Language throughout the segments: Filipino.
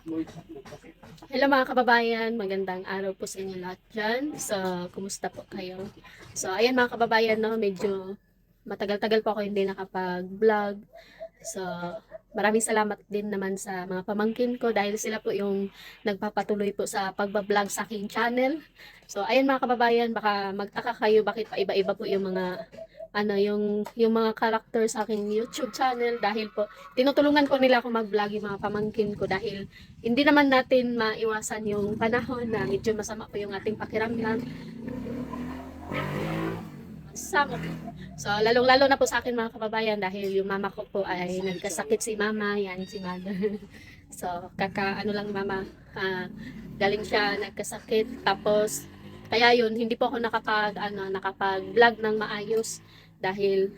Hello mga kababayan, magandang araw po sa inyo lahat dyan. So, kumusta po kayo? So, ayan mga kababayan, no, medyo matagal-tagal po ako hindi nakapag-vlog. So, maraming salamat din naman sa mga pamangkin ko dahil sila po yung nagpapatuloy po sa pagbablog sa aking channel. So, ayan mga kababayan, baka magtaka kayo bakit pa iba-iba po yung mga yung mga character sa aking YouTube channel dahil po tinutulungan ko nila ako mag-vlog yung mga pamangkin ko dahil hindi naman natin maiwasan yung panahon na medyo masama po yung ating pakiramdam. Sama. So, lalong-lalo na po sa akin mga kababayan dahil yung mama ko po ay nagkasakit si mama, yan si mother. So, ano lang mama, galing siya nagkasakit tapos kaya yun, hindi po ako nakapag-vlog ng maayos dahil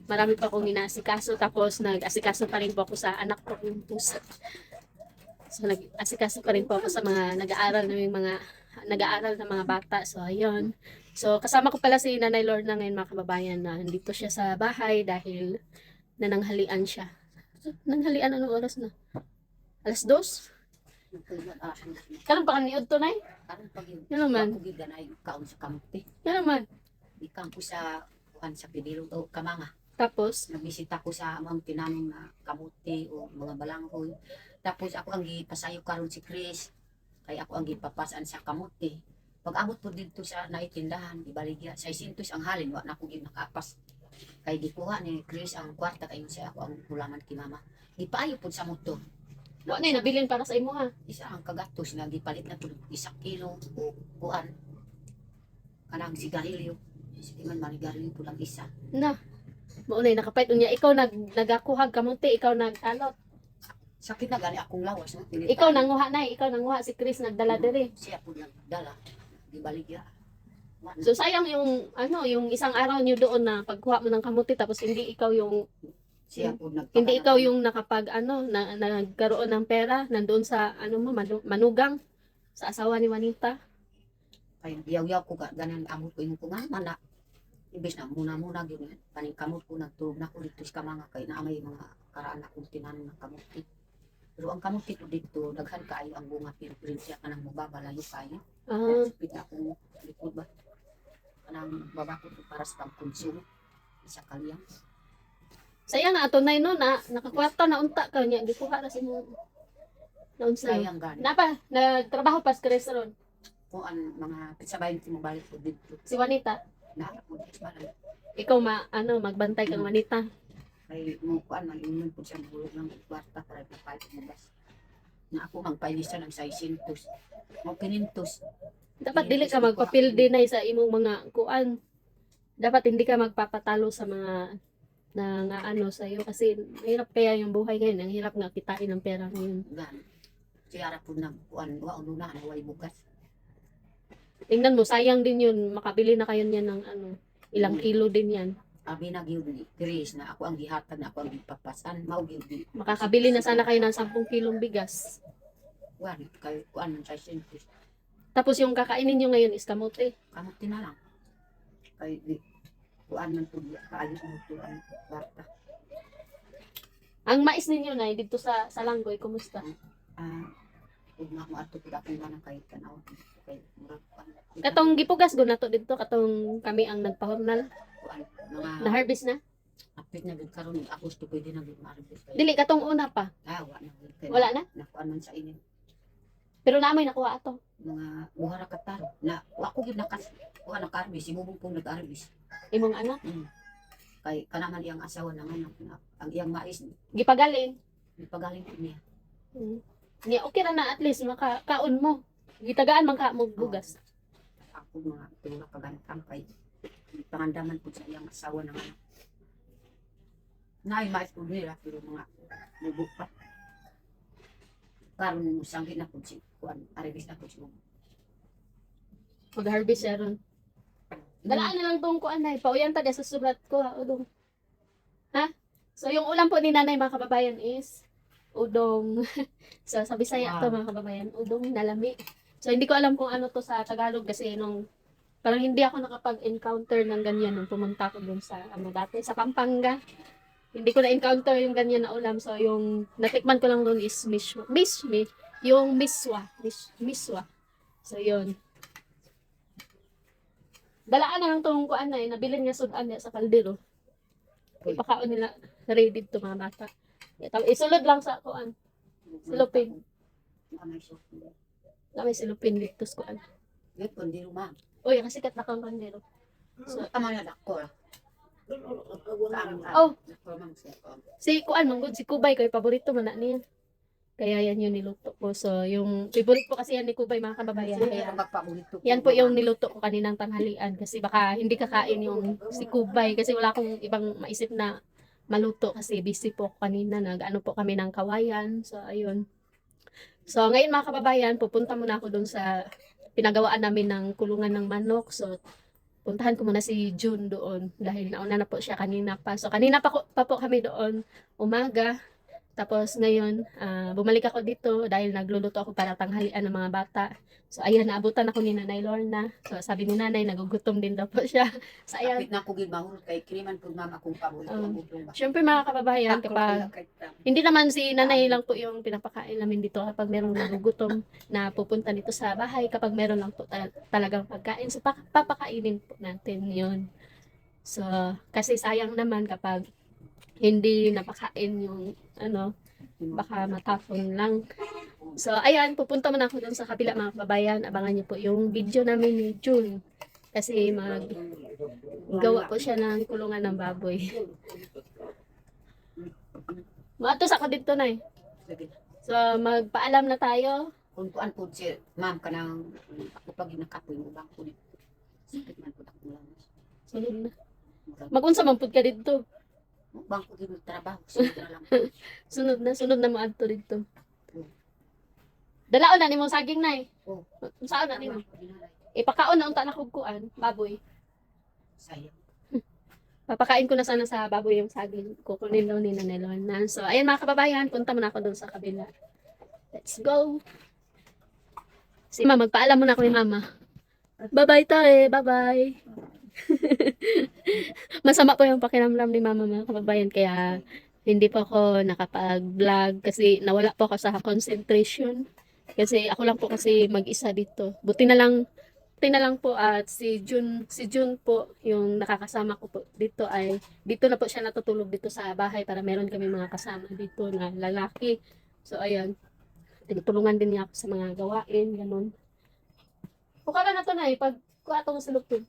marami pa akong inaasikaso tapos nag-asikaso pa rin po ako sa anak ko yung pusa. So, nag-asikaso pa rin po ako sa mga nag-aaral ng mga bata. So, ayun. So, kasama ko pala si Nanay Lorna ngayon mga kababayan na nandito siya sa bahay dahil nananghalian siya. So, nanghalian anong oras na? Alas 2? Karon pa kaniud to nay? Yan naman. Yan naman. Ikan ko sa kuan sa Pidilong o Kamanga. Tapos, Nagbisita ko sa amang tinanong na kamuti o mga balanghoy. Tapos ako ang gipasayo karon si Chris. Kaya ako ang gipapasan sa kamuti. Pag abot po dito sa naitindahan, ibaligya, 600 ang halin, wa na ako ginakapas. Kay gikuha ni Chris ang kwarta kayo siya ako ang hulaman ki mama. Gipaayo po sa motor. wa na nabilin para sa imo ha. Isa ang kagatos na gipalit na to 1 kilo o kuan. Kanang sigarilyo. Sige man manigarilyo po lang isa. Na. Mao na nakapait unya ikaw nagakuhag kamuti, ikaw nagtalot. Sakit na gani akong lawas. No? Ikaw nanguha na, ikaw nanguha si Chris nagdala diri. Siya po nagdala. Di baligya. So sayang yung yung isang araw niyo doon na pagkuha mo ng kamuti tapos hindi ikaw yung Siya po hindi ikaw yung nakapag nagkaroon ng pera nandoon sa manugang sa asawa ni Juanita. Kaya yaw-yaw ko ganan amot ko yung kunga mana. Ibis na muna yun. Paning kamot ko nagtulog na ko dito sa kamanga kay na may mga karaan akong tinanong ng kamuti. Pero ang kamuti ko dito, daghan kaayo ang bunga pinprinsya ka nang mababalayo kayo. Sipit na akong likod ba? Kanang babako ko para sa pangkonsumo. Isa kaliyang. Sayang na ato nay no na nakakwarta na unta ka nya gikuha ra si mo. Naon sa Sayang gani. napa nagtrabaho pas ka restaurant Kung ang mga pisabayin ko mabalik ko dito. si Juanita. Na ako dito ba? Ikaw magbantay kang Juanita. Kay mo kuan man ingon po siya bulog ng kwarta para ipapayat mo bas. Na ako magpailista ng 600. Mo 500. Dapat dili ka magpapildi na sa imong mga kuan. Dapat hindi ka magpapatalo sa mga sa iyo kasi hirap kaya yung buhay ngayon. Ang hirap nga kitain ng pera ngayon. Gan. Siya po nang kuan wa una na way bugas. Tingnan mo, sayang din yun. Makabili na kayo niyan ng ilang kilo din yan. Abi na gyud ni Chris na ako ang gihatag na ako ang gipapasan mao gyud. Makakabili na sana kayo ng 10 kilong bigas. Wan kay kuan man 600. Tapos yung kakainin nyo ngayon is kamote. Kamuti na lang. Kay di kuan man to kaayo mo to ang kwarta. Ang mais ninyo na dito sa Langgoy, kumusta? Ug na mo ato pud akong kanang kay tanaw kay murag kuan. Katong gipugas go nato dito, katong kami ang nagpahornal. Kuan mga Na-harvest na? apit na gud karon Agosto pwede na gud ma-harvest. Dili, katong una pa. Wa na gud. Wala na? Nakuan man sa init. Pero namoy nakuha ato. Mga buhara kataro na wa ko gyud nakas wa naka-harvest imong pong nag-harvest. Imong anak. Kay kanaman iyang asawa naman ang iyang mais Gipagalin. ipagaling ko niya. Nya okay ra na at least makakaon mo. Gitagaan man ka mo bugas. Ako mga tura kagantang kay pangandaman po sa iyang asawa ng anak. Naay mais po nila pero mga lubog pa. Karon mo sanggi na po si kuan harvest na po si mo. Mag-harvest siya ron. Dalaan na lang tong kuan nay. Pauyan ta sa sulat ko ha, udong. Ha? So yung ulam po ni nanay mga kababayan is udong. So sa Bisaya to mga kababayan, udong nalami. So hindi ko alam kung ano to sa Tagalog kasi parang hindi ako nakapag-encounter ng ganyan nung pumunta ko dun sa dati sa Pampanga. Hindi ko na-encounter yung ganyan na ulam. So yung natikman ko lang dun is mishmi. Yung miswa. So, yun. Dalaan na lang itong kuan na nabilin niya sudan niya sa kaldero. Ipakaon nila ready to mga bata. Isulod lang sa kuan. Silupin. Lamay silupin dito sa kuan. Yun, kundi rumah. Uy, kasi kat na kang kaldero. So, Tama na ako. oh, si kuan manggod si Kubay kay paborito man na niya. Kaya yan yung niluto ko. So, yung favorite ko kasi yan ni Kubay mga kababayan. Kaya yan po yung niluto ko kaninang tanghalian. Kasi baka hindi kakain yung si Kubay. Kasi wala akong ibang maisip na maluto. Kasi busy po ako kanina. Nag-ano po kami ng kawayan. So, ayun. So, ngayon mga kababayan, pupunta muna ako dun sa pinagawaan namin ng kulungan ng manok. So, puntahan ko muna si June doon. Dahil nauna na po siya kanina pa. So, kanina pa po kami doon. Umaga. Tapos ngayon, bumalik ako dito dahil nagluluto ako para tanghalian ng mga bata. So ayan, naabutan ako ni Nanay Lorna. So sabi ni Nanay, nagugutom din daw po siya. So ayan, Kapit na ko gimahul kay kriman pud mama kung paborito ang utong ba. syempre mga kababayan, kapag hindi naman si Nanay lang po yung pinapakain namin dito kapag merong nagugutom na pupunta dito sa bahay, kapag meron lang po talagang pagkain. So papakainin po natin yun. So kasi sayang naman kapag hindi napakain yung baka matapon lang. So, ayan, pupunta muna ako dun sa kabila mga kababayan. Abangan niyo po yung video namin ni June. Kasi gawa po siya ng kulungan ng baboy. Maatos ako dito na So, magpaalam na tayo. Kung kuan po si ma'am kanang ako pag nakapoy mo bang kulit. Sakit man pud ako lang. Sunod na. Magunsa man pud ka dito. Bang ko gid trabaho sila lang. Sunod na maadto dito. Dalaon na nimong saging nay. Oh. Saan na nimo? Ipakaon na unta na kog kuan, baboy. Sayang. Papakain ko na sana sa baboy yung saging. Kukunin daw ni Nanay Lorna. So, ayan mga kababayan, punta muna ako doon sa kabila. Let's go! Si Mama, magpaalam muna ako ni Mama. Bye-bye tayo, bye-bye! Masama po yung pakiramdam ni Mama mga kababayan, kaya hindi po ako nakapag-vlog kasi nawala po ako sa concentration. Kasi ako lang po kasi mag-isa dito. Buti na lang po at si June po yung nakakasama ko po dito ay dito na po siya natutulog dito sa bahay para meron kami mga kasama dito na lalaki. So ayan, tinutulungan din niya ako sa mga gawain, ganun. Pukala na to na pag kuha itong silog to.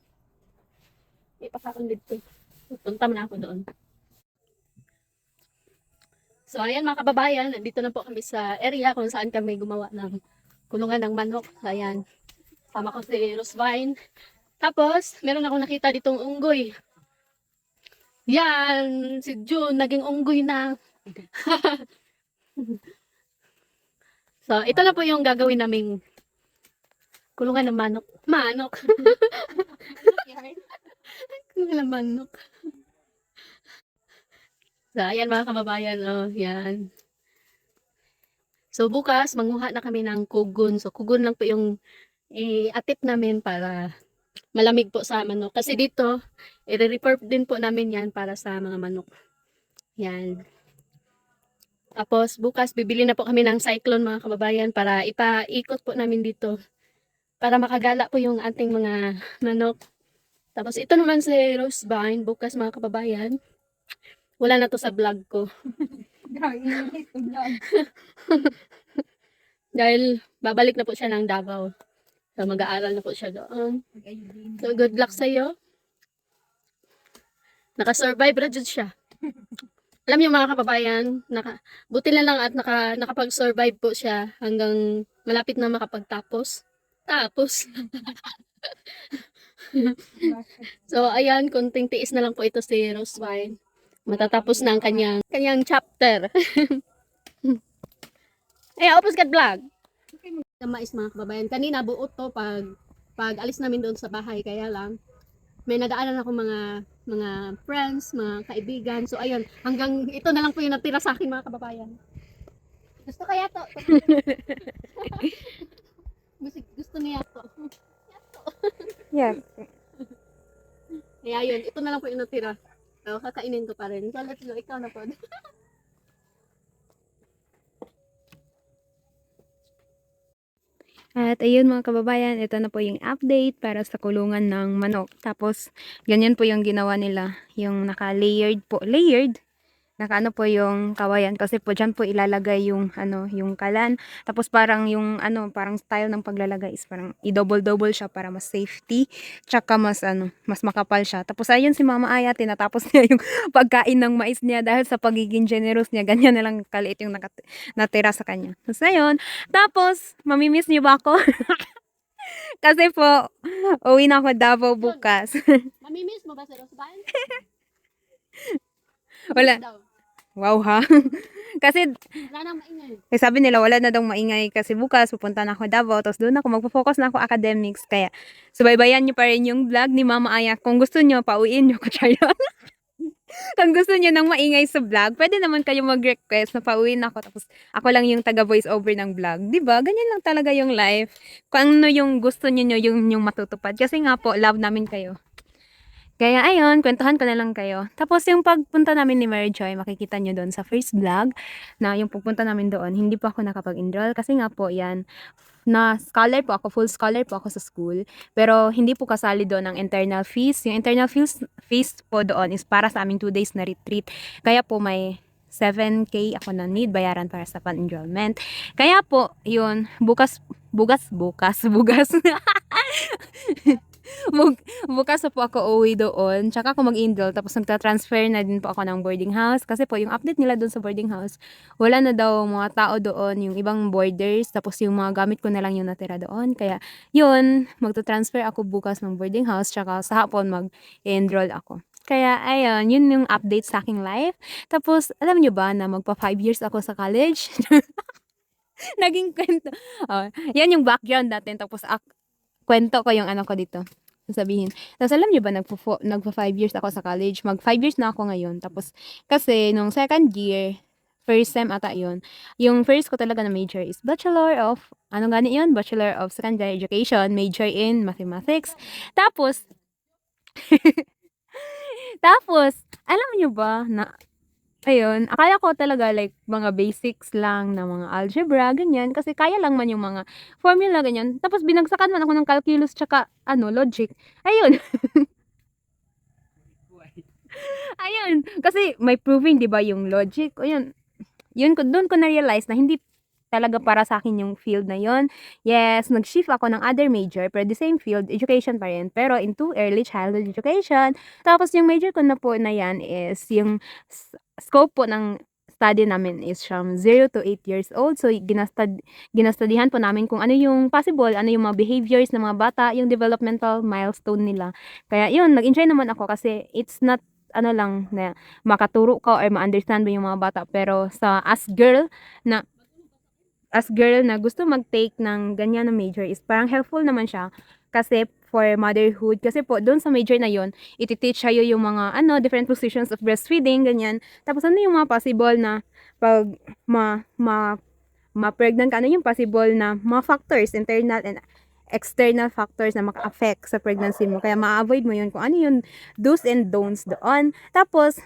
Ipakakon dito. Punta na ako doon. So ayan mga kababayan, nandito na po kami sa area kung saan kami gumawa ng kulungan ng manok. Ayan. Sama ko si Rosvine. Tapos, meron akong nakita ditong unggoy. Yan, si June, naging unggoy na. So, ito na po yung gagawin naming kulungan ng manok. Kulungan ng manok. So, ayan mga kababayan, oh, yan. So, bukas, manguha na kami ng kugon. So, kugon lang po yung atip namin para malamig po sa manok. Kasi dito, i-repurp din po namin yan para sa mga manok. Yan. Tapos bukas, bibili na po kami ng cyclone mga kababayan para ipaikot po namin dito. Para makagala po yung ating mga manok. Tapos ito naman si Rosevine, bukas mga kababayan. Wala na to sa vlog ko. Dahil babalik na po siya ng Davao. So, mag-aaral na po siya doon. So, good luck sa'yo. Naka-survive na dyan siya. Alam niyo mga kababayan, buti na lang at nakapag-survive po siya hanggang malapit na makapagtapos. Tapos. So, ayan, kunting tiis na lang po ito si Rosevine. Matatapos na ang kanyang chapter. Ay, opos ka vlog. Mais mga kababayan. Kanina buot to pag alis namin doon sa bahay. Kaya lang, may nadaanan ako mga friends, mga kaibigan. So ayun, hanggang ito na lang po yung natira sa akin mga kababayan. Gusto kaya to? Gusto niya to. Yes. Kaya yun, ito na lang po yung natira. So kakainin ko pa rin. So let's go, ikaw na po. At ayun mga kababayan, ito na po yung update para sa kulungan ng manok. Tapos, ganyan po yung ginawa nila. Yung naka-layered po. Layered? Nakaano po yung kawayan kasi po dyan po ilalagay yung yung kalan. Tapos parang yung parang style ng paglalagay is parang i-double-double siya para mas safety. Tsaka mas mas makapal siya. Tapos ayun si Mama Aya, tinatapos niya yung pagkain ng mais niya dahil sa pagiging generous niya. Ganyan na lang kaliit yung natira sa kanya. Tapos ayun. Tapos, mamimiss niyo ba ako? Kasi po, uwi na ako Davao bukas. Mamimiss mo ba si Rosban? Wala. Daw. Wow ha. Kasi Wala nang maingay. sabi nila wala na daw maingay kasi bukas pupunta na ako Davao tapos doon ako magfo-focus na ako academics kaya subaybayan niyo pa rin yung vlog ni Mama Aya kung gusto niyo pauwiin niyo ko siya. Kung gusto niyo ng maingay sa vlog, pwede naman kayo mag-request na pauwiin ako tapos ako lang yung taga voice over ng vlog. 'Di ba? Ganyan lang talaga yung life. Kung ano yung gusto niyo yung matutupad kasi nga po love namin kayo. Kaya ayun, kwentuhan ko na lang kayo. Tapos yung pagpunta namin ni Mary Joy, makikita nyo doon sa first vlog na yung pagpunta namin doon, hindi pa ako nakapag-enroll kasi nga po yan, na scholar po ako, full scholar po ako sa school. Pero hindi po kasali doon ang internal fees. Yung internal fees po doon is para sa aming 2 days na retreat. Kaya po may 7K ako na need bayaran para sa pan-enrollment. Kaya po, yun, bukas. Bukas na po ako uwi doon. Tsaka ako mag-enroll. Tapos nagta-transfer na din po ako ng boarding house. Kasi po yung update nila doon sa boarding house, wala na daw mga tao doon, yung ibang boarders. Tapos yung mga gamit ko na lang yung natira doon. Kaya yun, magta-transfer ako bukas ng boarding house. Tsaka sa hapon mag-enroll ako. Kaya ayun, yun yung update sa aking life. Tapos alam nyo ba na magpa 5 years ako sa college? Naging kwento. Oh, yan yung background natin. Tapos kwento ko yung ko dito. Sasabihin. Tapos alam niyo ba, nagpa 5 years ako sa college. Mag 5 years na ako ngayon. Tapos, kasi nung second year, first sem ata yun. Yung first ko talaga na major is Bachelor of, gani yun? Bachelor of Secondary Education, major in Mathematics. Tapos, alam niyo ba na ayun, akala ko talaga like mga basics lang na mga algebra, ganyan. Kasi kaya lang man yung mga formula, ganyan. Tapos binagsakan man ako ng calculus tsaka logic. Ayun. Ayun. Kasi may proving, di ba, yung logic. Ayun. Doon ko na-realize na hindi talaga para sa akin yung field na yon. Yes, nag-shift ako ng other major, pero the same field, education pa rin. Pero into early childhood education. Tapos yung major ko na po na yan is yung scope po ng study namin is from 0 to 8 years old. So, ginastudihan po namin kung ano yung possible, ano yung mga behaviors ng mga bata, yung developmental milestone nila. Kaya yun, nag-enjoy naman ako kasi it's not lang na makaturo ka or ma-understand mo yung mga bata. Pero as girl na gusto mag-take ng ganyan na major is parang helpful naman siya kasi for motherhood. Kasi po, doon sa major na yon iti-teach sa'yo yung mga, different positions of breastfeeding, ganyan. Tapos, ano yung mga possible na pag ma-pregnant ka, ano yung possible na mga factors, internal and external factors na maka-affect sa pregnancy mo. Kaya ma-avoid mo yun kung ano yung do's and don'ts doon. Tapos,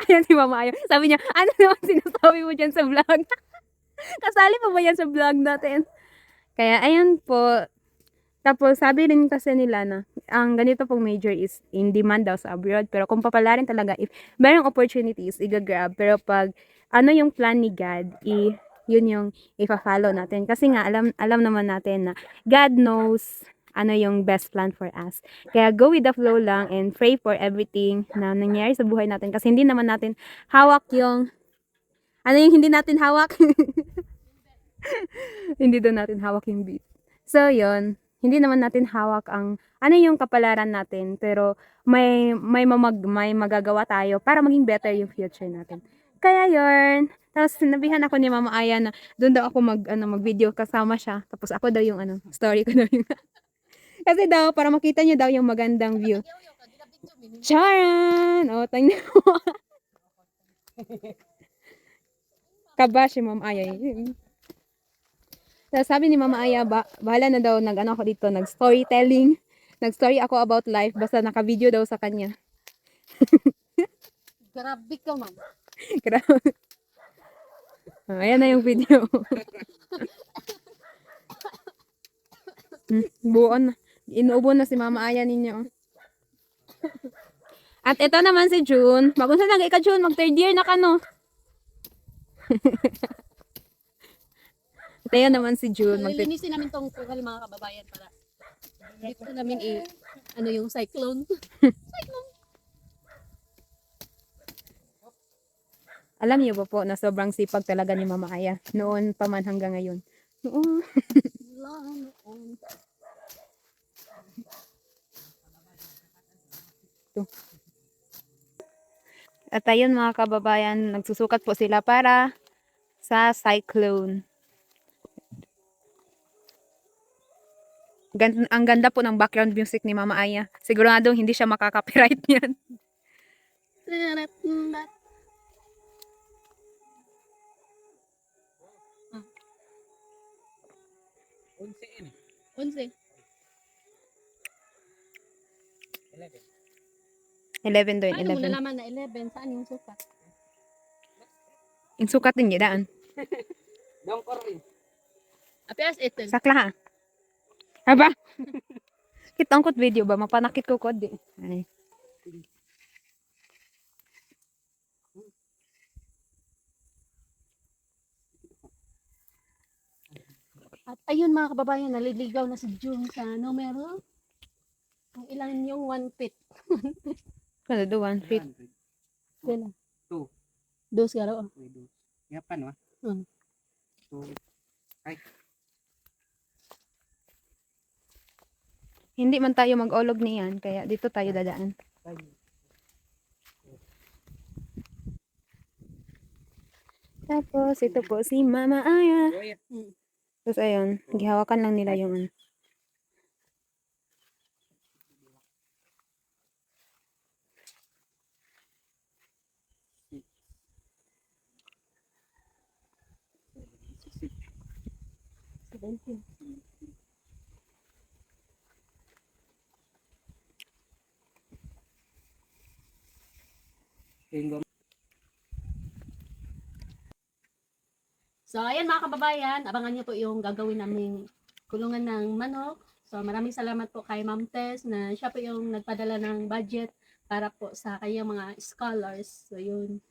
ayan si Mama Ayo. Sabi niya, ano naman sinasabi mo dyan sa vlog? Kasali pa ba yan sa vlog natin? Kaya, ayun po. Tapos, sabi rin kasi nila na ang ganito pong major is in demand daw sa abroad. Pero kung papalarin talaga, if merong opportunities, i-grab. Pero pag yung plan ni God, yun yung ipa-follow natin. Kasi nga, alam naman natin na God knows ano yung best plan for us. Kaya go with the flow lang and pray for everything na nangyari sa buhay natin. Kasi hindi naman natin hawak yung yung hindi natin hawak? Hindi daw natin hawak yung beat. So, yun. Hindi naman natin hawak ang yung kapalaran natin. Pero, may magagawa tayo para maging better yung future natin. Kaya, yun. Tapos, sinabihan ako ni Mama Aya na doon daw ako mag-video kasama siya. Tapos, ako daw yung story ko daw yung kasi daw, para makita niyo daw yung magandang view. Charan! O, tingnan mo. Kaba si Mama Aya. So, sabi ni Mama Aya, bahala na daw ako dito, nag-storytelling. Nag-story ako about life, basta naka-video daw sa kanya. Grabe ka man. Grabe. Ayan na yung video. Buon na. Inuubo na si Mama Aya ninyo. At ito naman si June. Magunsa lang ka June, mag third year na ka no. At ayan naman si June. Lilinisin namin tong tukal mga kababayan para dito namin ano yung cyclone. Alam niyo ba po na sobrang sipag talaga ni Mama Aya. Noon pa man hanggang ngayon. Noon. At ayun mga kababayan, nagsusukat po sila para sa cyclone. Ang ganda po ng background music ni Mama Aya. Siguradong hindi siya makaka-copyright niyan. Unse. 11 doon, Paano mo 11. nalaman na 11? Saan yung sukat? Yung sukat din daan. Appears ito. Sakla ha. Aba. Kitangkot video ba? Mapanakit ko kod di. Ay. At ayun mga kababayan, naliligaw na si June sa numero. Kung ilan yung 1 feet. Kano do 1 feet. Sila. Two. Dos garo. Yapan wa? Hmm. So, Hindi man tayo mag-olog niyan, kaya dito tayo dadaan. Tapos, ito po si Mama Aya. Tapos, ayun, gihawakan lang nila yung ano. So, ayan mga kababayan, abangan niyo po yung gagawin naming kulungan ng manok. So, maraming salamat po kay Ma'am Tess na siya po yung nagpadala ng budget para po sa kanyang mga scholars. So, yun.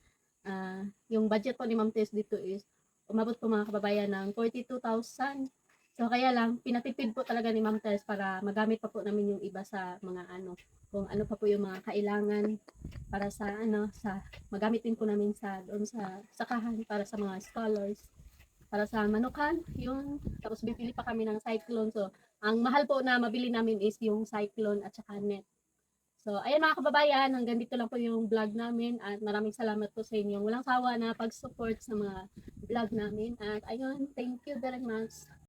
Yung budget po ni Ma'am Tess dito is umabot po mga kababayan ng 42,000. So, kaya lang, pinatipid po talaga ni Ma'am Tess para magamit pa po namin yung iba sa mga ano, kung ano pa po yung mga kailangan para sa ano, sa magamit din po namin sa doon sa sakahan para sa mga scholars. Para sa manukan, yun. Tapos bibili pa kami ng cyclone. So, ang mahal po na mabili namin is yung cyclone at saka net. So, ayan mga kababayan, hanggang dito lang po yung vlog namin at maraming salamat po sa inyong walang sawa na pag-support sa mga vlog namin. At ayun, thank you very much.